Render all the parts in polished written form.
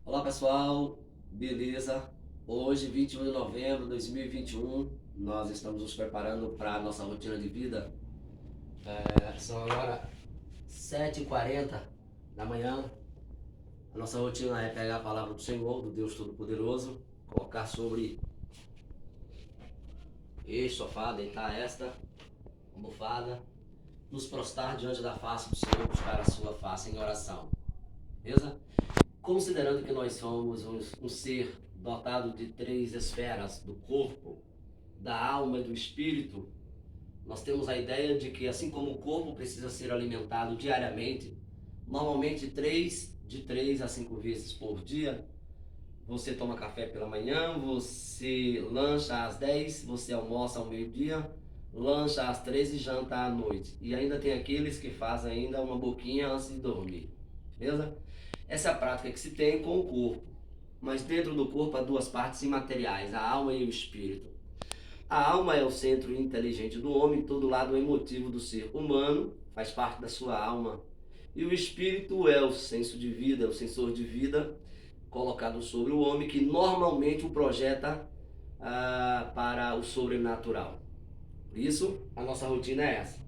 Olá pessoal, beleza? Hoje, 21 de novembro de 2021, nós estamos nos preparando para a nossa rotina de vida. São agora 7h40 da manhã. A nossa rotina é pegar a palavra do Senhor, do Deus Todo-Poderoso, colocar sobre este sofá, deitar esta almofada, nos prostrar diante da face do Senhor, buscar a sua face em oração. Beleza? Considerando que nós somos um ser dotado de três esferas, do corpo, da alma e do espírito, nós temos a ideia de que assim como o corpo precisa ser alimentado diariamente, normalmente de 3 a 5 vezes por dia, você toma café pela manhã, você lancha às 10, você almoça ao meio-dia, lancha às 13 e janta à noite. E ainda tem aqueles que fazem ainda uma boquinha antes de dormir. Beleza? Essa é a prática que se tem com o corpo. Mas dentro do corpo há duas partes imateriais, a alma e o espírito. A alma é o centro inteligente do homem, todo lado emotivo do ser humano, faz parte da sua alma. E o espírito é o senso de vida, o sensor de vida colocado sobre o homem, que normalmente o projeta para o sobrenatural. Por isso, a nossa rotina é essa.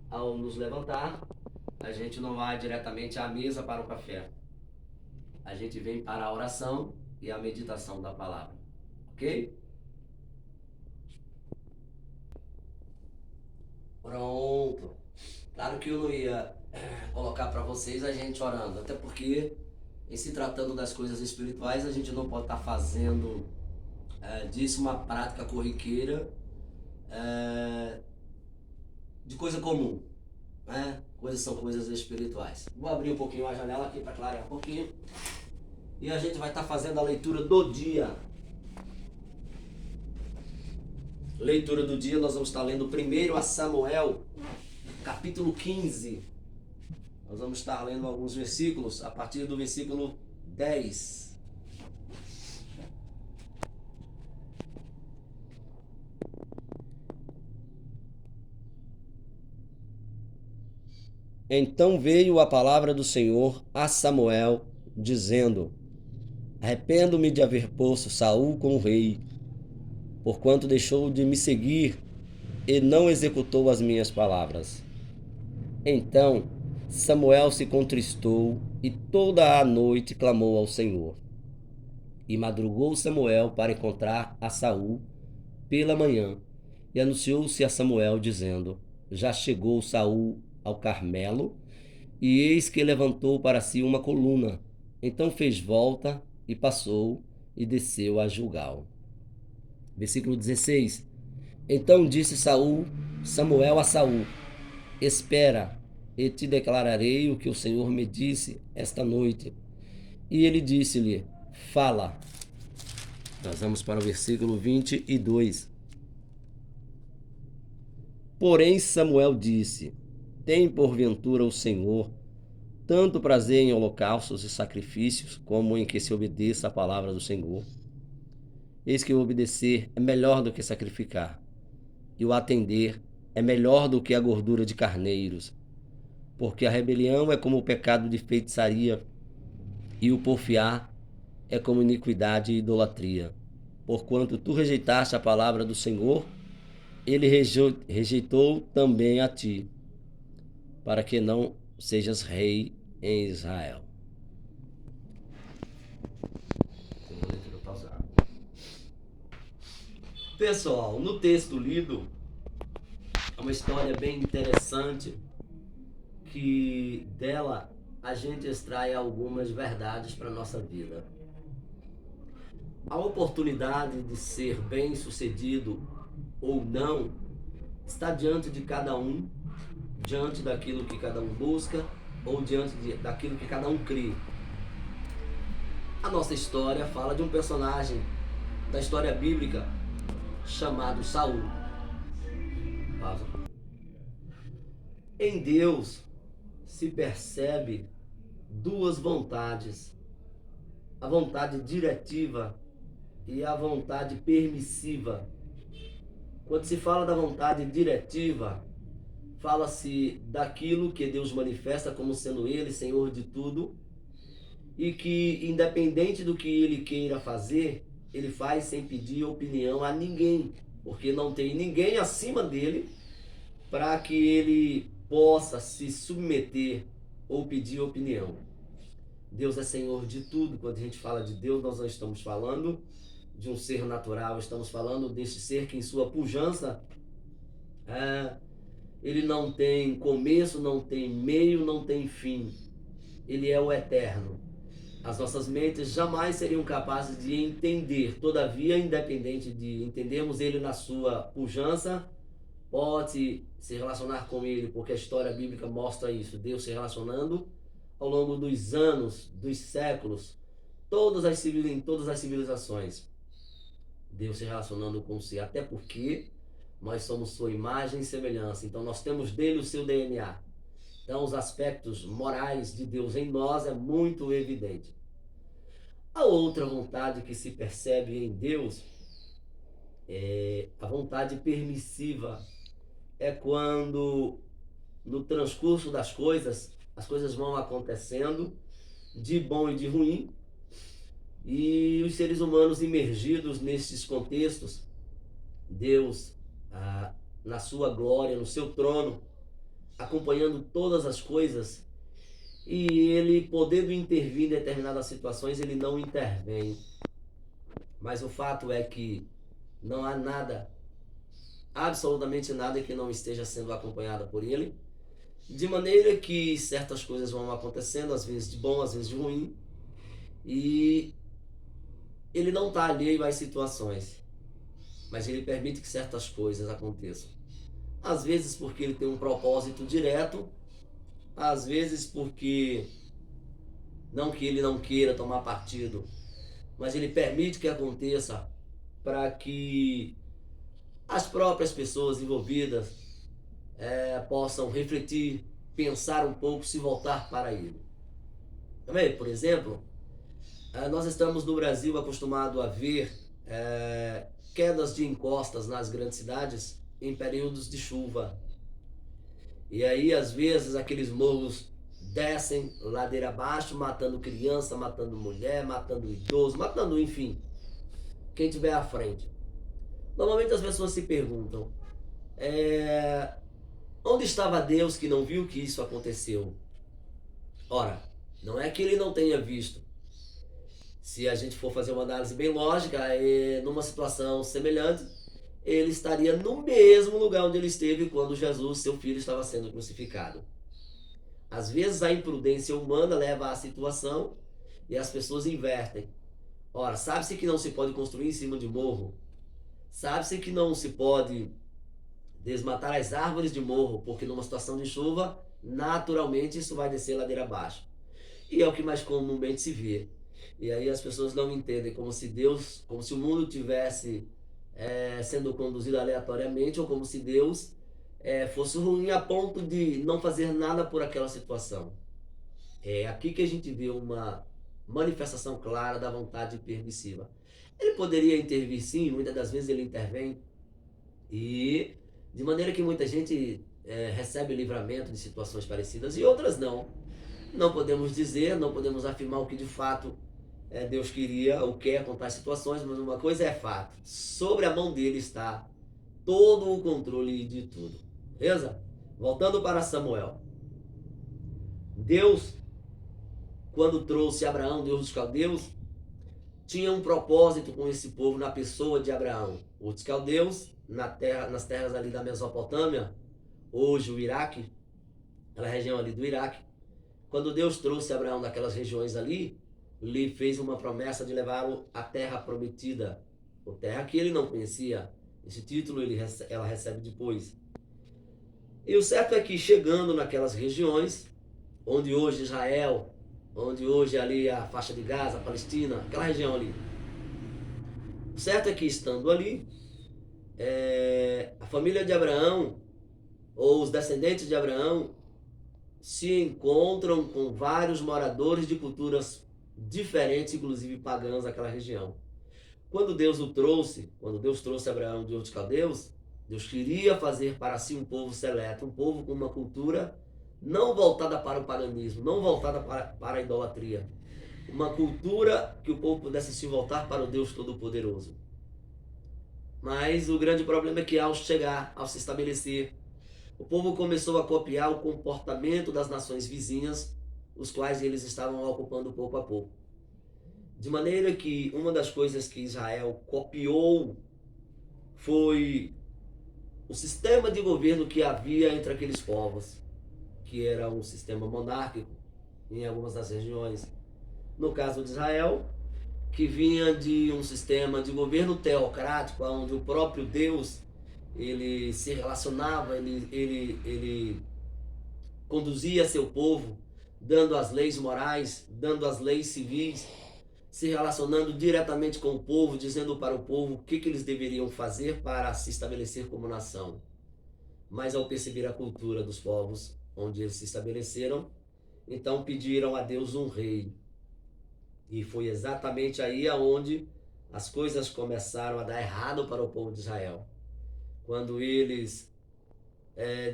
Ao nos levantar, a gente não vai diretamente à mesa para o café. A gente vem para a oração e a meditação da palavra. Ok? Pronto. Claro que eu não ia colocar para vocês a gente orando, até porque, em se tratando das coisas espirituais, a gente não pode estar fazendo disso uma prática corriqueira de coisa comum, né? Coisas são coisas espirituais. Vou abrir um pouquinho a janela aqui para clarear um pouquinho. E a gente vai estar fazendo a leitura do dia. Leitura do dia, nós vamos estar lendo primeiro a Samuel, capítulo 15. Nós vamos estar lendo alguns versículos a partir do versículo 10. Então veio a palavra do Senhor a Samuel, dizendo: Arrependo-me de haver posto Saul como rei, porquanto deixou de me seguir e não executou as minhas palavras. Então Samuel se contristou e toda a noite clamou ao Senhor. E madrugou Samuel para encontrar a Saul pela manhã, e anunciou-se a Samuel, dizendo: Já chegou Saul ao Carmelo, e eis que levantou para si uma coluna. Então fez volta e passou e desceu a Gilgal. Versículo 16. Então disse Samuel a Saul: Espera, e te declararei o que o Senhor me disse esta noite. E ele disse-lhe: Fala. Nós vamos para o versículo 22. Porém Samuel disse: Tem porventura o Senhor tanto prazer em holocaustos e sacrifícios, como em que se obedeça a palavra do Senhor? Eis que o obedecer é melhor do que sacrificar, e o atender é melhor do que a gordura de carneiros, porque a rebelião é como o pecado de feitiçaria, e o porfiar é como iniquidade e idolatria. Porquanto tu rejeitaste a palavra do Senhor, ele rejeitou também a ti, para que não sejas rei em Israel. Pessoal, no texto lido, é uma história bem interessante, que dela a gente extrai algumas verdades para a nossa vida. A oportunidade de ser bem sucedido ou não está diante de cada um, diante daquilo que cada um busca ou diante daquilo que cada um crê. A nossa história fala de um personagem da história bíblica chamado Saul. Em Deus se percebe duas vontades: a vontade diretiva e a vontade permissiva. Quando se fala da vontade diretiva, fala-se daquilo que Deus manifesta como sendo Ele Senhor de tudo, e que, independente do que ele queira fazer, ele faz sem pedir opinião a ninguém, porque não tem ninguém acima dele para que ele possa se submeter ou pedir opinião. Deus é Senhor de tudo. Quando a gente fala de Deus, nós não estamos falando de um ser natural, estamos falando deste ser que em sua pujança, ele não tem começo, não tem meio, não tem fim. Ele é o eterno. As nossas mentes jamais seriam capazes de entender. Todavia, independente de entendermos ele na sua pujança, pode se relacionar com ele, porque a história bíblica mostra isso. Deus se relacionando ao longo dos anos, dos séculos, em todas as civilizações. Deus se relacionando com si, até porque nós somos sua imagem e semelhança. Então nós temos dele o seu DNA. Então os aspectos morais de Deus em nós é muito evidente. A outra vontade que se percebe em Deus é a vontade permissiva. É quando no transcurso das coisas, as coisas vão acontecendo de bom e de ruim, e os seres humanos imergidos nesses contextos, Deus, na sua glória, no seu trono, acompanhando todas as coisas, e ele podendo intervir em determinadas situações, ele não intervém. Mas o fato é que não há nada, absolutamente nada, que não esteja sendo acompanhado por ele, de maneira que certas coisas vão acontecendo, às vezes de bom, às vezes de ruim, e ele não está alheio às situações, mas ele permite que certas coisas aconteçam. Às vezes porque ele tem um propósito direto, às vezes porque, não que ele não queira tomar partido, mas ele permite que aconteça para que as próprias pessoas envolvidas possam refletir, pensar um pouco, se voltar para ele. Também, por exemplo, nós estamos no Brasil acostumados a ver quedas de encostas nas grandes cidades em períodos de chuva. E aí, às vezes, aqueles morros descem ladeira abaixo, matando criança, matando mulher, matando idoso, matando, enfim, quem tiver à frente. Normalmente as pessoas se perguntam, onde estava Deus que não viu que isso aconteceu? Ora, não é que ele não tenha visto. Se a gente for fazer uma análise bem lógica, numa situação semelhante, ele estaria no mesmo lugar onde ele esteve quando Jesus, seu filho, estava sendo crucificado. Às vezes a imprudência humana leva à situação e as pessoas invertem. Ora, sabe-se que não se pode construir em cima de morro. Sabe-se que não se pode desmatar as árvores de morro, porque numa situação de chuva, naturalmente isso vai descer ladeira abaixo. E é o que mais comumente se vê. E aí as pessoas não entendem, como se Deus, como se o mundo tivesse sendo conduzido aleatoriamente, ou como se Deus fosse ruim a ponto de não fazer nada por aquela situação. É aqui que a gente vê uma manifestação clara da vontade permissiva. Ele poderia intervir sim, muitas das vezes ele intervém, e de maneira que muita gente recebe livramento de situações parecidas e outras não. Não podemos dizer, não podemos afirmar o que de fato Deus queria ou quer com tais situações, mas uma coisa é fato: sobre a mão dele está todo o controle de tudo. Beleza? Voltando para Samuel. Deus, quando trouxe Abraão, Deus dos caldeus, tinha um propósito com esse povo na pessoa de Abraão. Os caldeus, nas terras ali da Mesopotâmia, hoje o Iraque, aquela região ali do Iraque, quando Deus trouxe Abraão daquelas regiões ali, lhe fez uma promessa de levá-lo à terra prometida, a terra que ele não conhecia. Esse título ela recebe depois. E o certo é que, chegando naquelas regiões, onde hoje Israel, onde hoje ali a faixa de Gaza, a Palestina, aquela região ali, o certo é que, estando ali, a família de Abraão, ou os descendentes de Abraão, se encontram com vários moradores de culturas diferentes, inclusive pagãs, daquela região. Quando Deus trouxe Abraão de Ur dos Caldeus, Deus queria fazer para si um povo seleto, um povo com uma cultura não voltada para o paganismo, não voltada para a idolatria, uma cultura que o povo pudesse se voltar para o Deus Todo-Poderoso. Mas o grande problema é que ao chegar, ao se estabelecer, o povo começou a copiar o comportamento das nações vizinhas, os quais eles estavam ocupando pouco a pouco. De maneira que uma das coisas que Israel copiou foi o sistema de governo que havia entre aqueles povos, que era um sistema monárquico em algumas das regiões. No caso de Israel, que vinha de um sistema de governo teocrático, onde o próprio Deus ele se relacionava, ele conduzia seu povo, dando as leis morais, dando as leis civis, se relacionando diretamente com o povo, dizendo para o povo o que eles deveriam fazer para se estabelecer como nação. Mas ao perceber a cultura dos povos onde eles se estabeleceram, então pediram a Deus um rei. E foi exatamente aí aonde as coisas começaram a dar errado para o povo de Israel. Quando eles,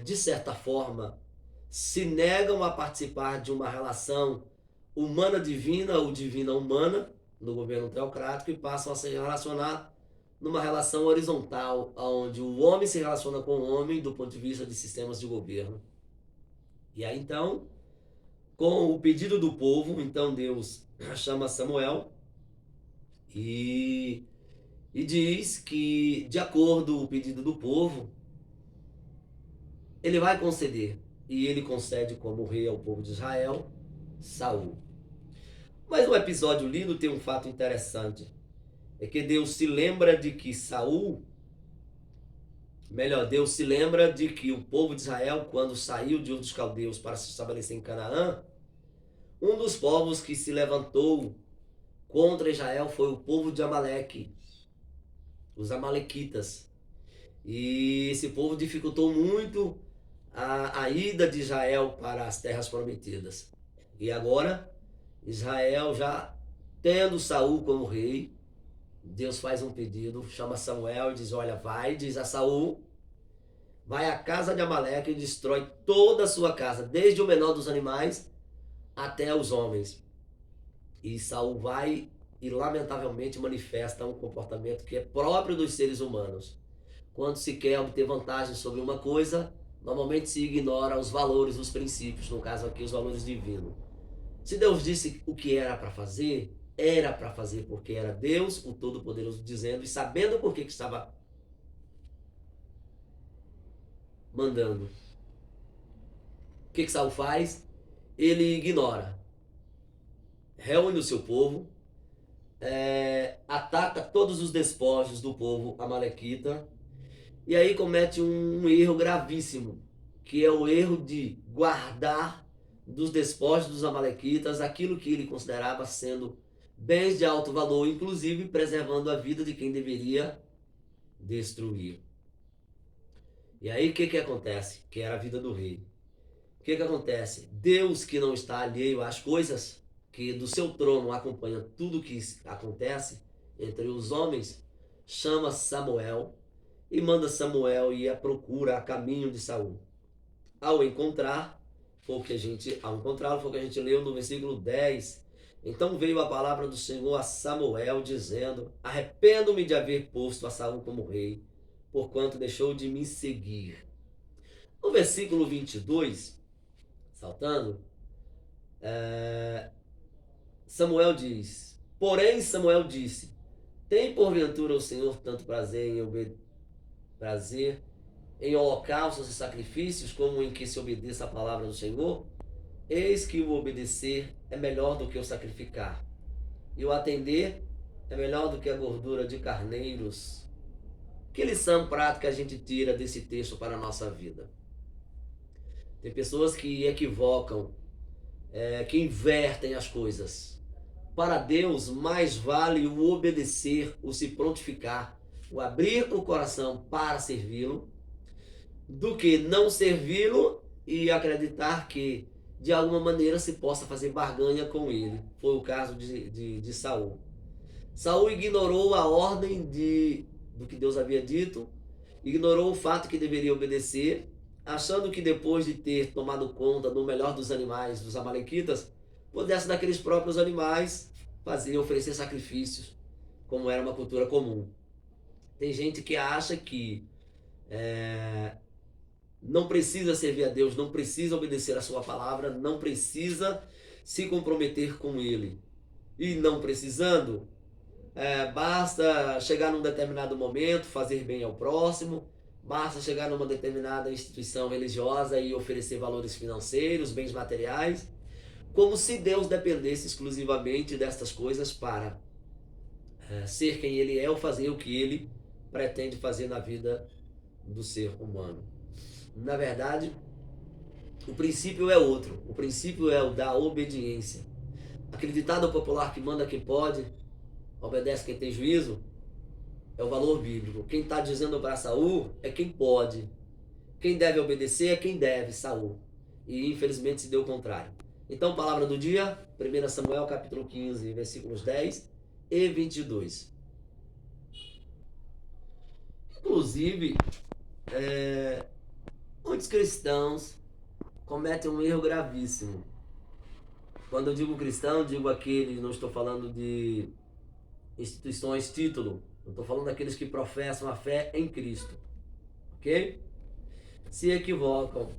de certa forma, se negam a participar de uma relação humana-divina ou divina-humana no governo teocrático e passam a se relacionar numa relação horizontal, onde o homem se relaciona com o homem do ponto de vista de sistemas de governo. E aí então, com o pedido do povo, então Deus chama Samuel e diz que, de acordo com o pedido do povo, ele vai conceder. E ele concede como rei ao povo de Israel, Saul. Mas o episódio lindo tem um fato interessante. É que Deus se lembra de que Deus se lembra de que o povo de Israel, quando saiu de Ur dos Caldeus para se estabelecer em Canaã, um dos povos que se levantou contra Israel foi o povo de Amaleque, os amalequitas. E esse povo dificultou muito a ida de Israel para as terras prometidas. E agora, Israel já tendo Saul como rei, Deus faz um pedido, chama Samuel e diz, olha, vai, diz a Saul, vai à casa de Amaleque e destrói toda a sua casa, desde o menor dos animais até os homens. E Saul vai e lamentavelmente manifesta um comportamento que é próprio dos seres humanos. Quando se quer obter vantagem sobre uma coisa, normalmente se ignora os valores, os princípios, no caso aqui os valores divinos. Se Deus disse o que era para fazer porque era Deus, o Todo-Poderoso, dizendo e sabendo por que estava mandando. O que Saul faz? Ele ignora. Reúne o seu povo, ataca todos os despojos do povo amalequita e aí comete um erro gravíssimo, que é o erro de guardar dos despojos dos amalequitas aquilo que ele considerava sendo bens de alto valor, inclusive preservando a vida de quem deveria destruir. E aí o que acontece? Que era a vida do rei. O que acontece? Deus, que não está alheio às coisas, que do seu trono acompanha tudo o que acontece entre os homens, chama Samuel e manda Samuel ir à procura, a caminho de Saul. Ao encontrá-lo, foi o que a gente leu no versículo 10. Então veio a palavra do Senhor a Samuel, dizendo, arrependo-me de haver posto a Saul como rei, porquanto deixou de me seguir. No versículo 22, saltando, Samuel disse, tem porventura o Senhor tanto prazer em holocaustos e sacrifícios como em que se obedeça a palavra do Senhor? Eis que o obedecer é melhor do que o sacrificar, e o atender é melhor do que a gordura de carneiros. Que lição prática a gente tira desse texto para a nossa vida? Tem pessoas que equivocam, que invertem as coisas. Para Deus, mais vale o obedecer, o se prontificar, o abrir o coração para servi-lo, do que não servi-lo e acreditar que de alguma maneira se possa fazer barganha com ele. Foi o caso de Saul. Saul ignorou a ordem do que Deus havia dito, ignorou o fato que deveria obedecer, achando que depois de ter tomado conta do melhor dos animais, dos amalequitas, pudesse daqueles próprios animais fazer, oferecer sacrifícios, como era uma cultura comum. Tem gente que acha que não precisa servir a Deus, não precisa obedecer a sua palavra, não precisa se comprometer com Ele. E não precisando, basta chegar num determinado momento, fazer bem ao próximo, basta chegar numa determinada instituição religiosa e oferecer valores financeiros, bens materiais, como se Deus dependesse exclusivamente destas coisas para ser quem Ele é ou fazer o que Ele pretende fazer na vida do ser humano. Na verdade, o princípio é outro. O princípio é o da obediência. Aquele ditado popular que manda quem pode, obedece quem tem juízo, é o valor bíblico. Quem está dizendo para Saul é quem pode. Quem deve obedecer é quem deve, Saul. E infelizmente se deu o contrário. Então, palavra do dia, 1 Samuel capítulo 15, versículos 10 e 22. Inclusive, muitos cristãos cometem um erro gravíssimo. Quando eu digo cristão, digo aquele, não estou falando de instituições, título. Eu estou falando daqueles que professam a fé em Cristo. Ok? Se equivocam,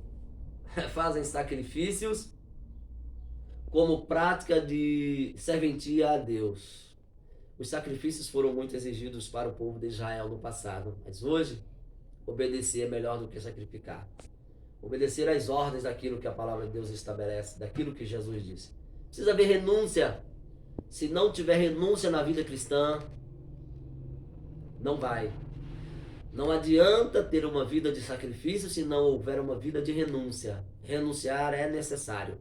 fazem sacrifícios como prática de serventia a Deus. Os sacrifícios foram muito exigidos para o povo de Israel no passado, mas hoje, obedecer é melhor do que sacrificar. Obedecer às ordens daquilo que a palavra de Deus estabelece, daquilo que Jesus disse. Precisa haver renúncia. Se não tiver renúncia na vida cristã, não vai. Não adianta ter uma vida de sacrifício se não houver uma vida de renúncia. Renunciar é necessário.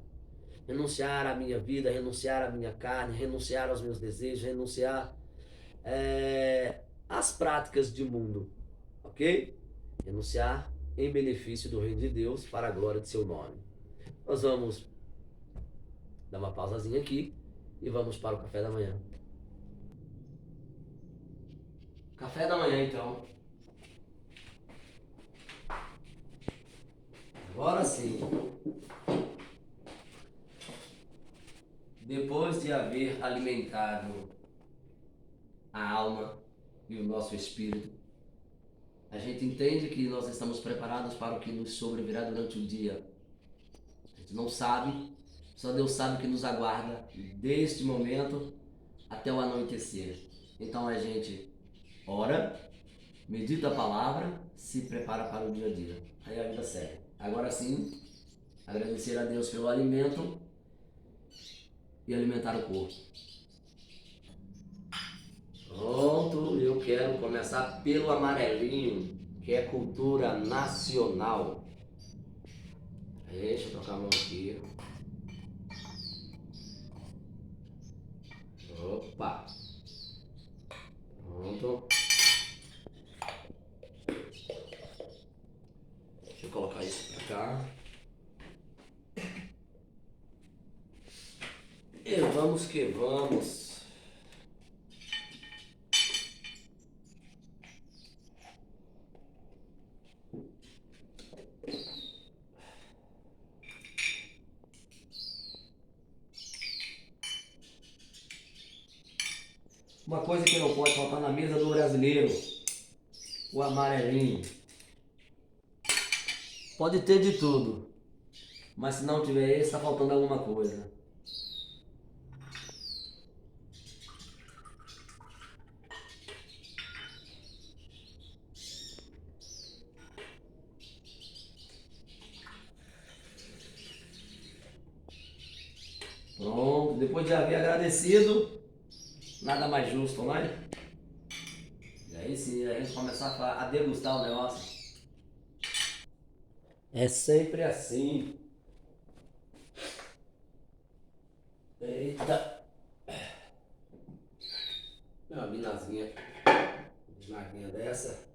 Renunciar à minha vida, renunciar à minha carne, renunciar aos meus desejos, renunciar às práticas de mundo. Ok? Renunciar em benefício do reino de Deus para a glória de seu nome. Nós vamos dar uma pausazinha aqui e vamos para o café da manhã. Café da manhã, então. Agora sim. Depois de haver alimentado a alma e o nosso espírito, a gente entende que nós estamos preparados para o que nos sobrevirá durante o dia. A gente não sabe, só Deus sabe o que nos aguarda deste momento até o anoitecer. Então a gente ora, medita a palavra, se prepara para o dia a dia. Aí a vida segue. Agora sim, agradecer a Deus pelo alimento e alimentar o corpo. Pronto, eu quero começar pelo amarelinho, que é cultura nacional. Deixa eu tocar a mão aqui. Opa! Pronto. Deixa eu colocar isso pra cá. E vamos que vamos. Uma coisa que não pode faltar na mesa do brasileiro, o amarelinho. Pode ter de tudo, mas se não tiver esse, está faltando alguma coisa. Pronto, depois de haver agradecido, nada mais justo, não é? E aí sim, a gente começar a degustar o negócio. É sempre assim. Eita! Uma minazinha, bisnaguinha dessa.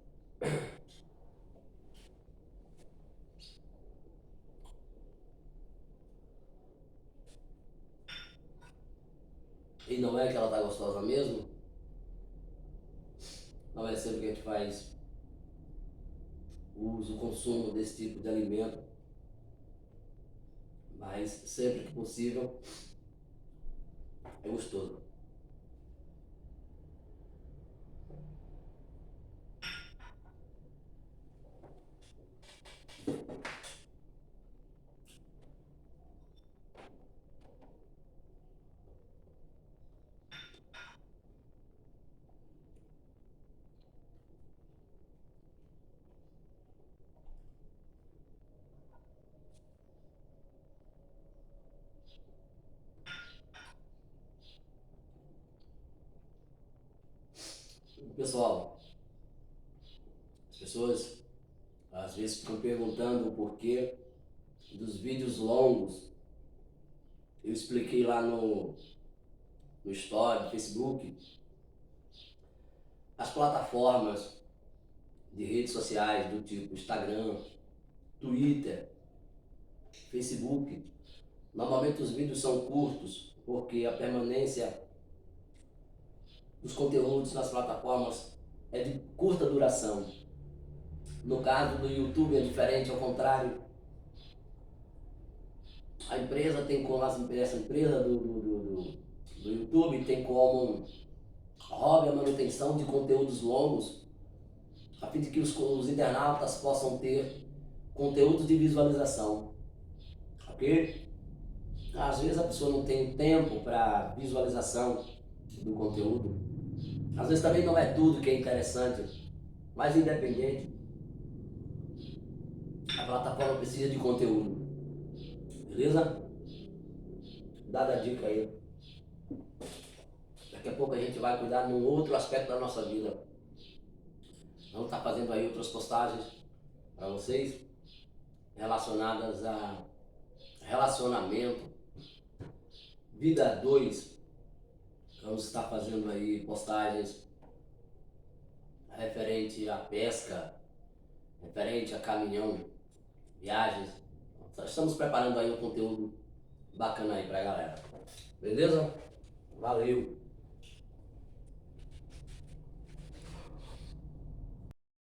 E não é que ela tá gostosa mesmo? Não é sempre que a gente faz uso, o consumo desse tipo de alimento. Mas sempre que possível, É gostoso. Pessoal, as pessoas às vezes ficam perguntando o porquê dos vídeos longos. Eu expliquei lá no Story, no Facebook, as plataformas de redes sociais do tipo Instagram, Twitter, Facebook. Normalmente os vídeos são curtos porque a permanência dos conteúdos nas plataformas é de curta duração. No caso do YouTube é diferente, ao contrário. A empresa tem como, essa empresa do YouTube tem como hobby a manutenção de conteúdos longos, a fim de que os internautas possam ter conteúdos de visualização, ok? Às vezes a pessoa não tem tempo para visualização do conteúdo, às vezes também não é tudo que é interessante, mas independente, a plataforma precisa de conteúdo, beleza? Dada a dica aí. Daqui a pouco a gente vai cuidar num outro aspecto da nossa vida. Vamos estar fazendo aí outras postagens para vocês relacionadas a relacionamento, vida 2. Vamos estar fazendo aí postagens referente à pesca, referente a caminhão, viagens. Estamos preparando aí um conteúdo bacana aí pra galera. Beleza? Valeu!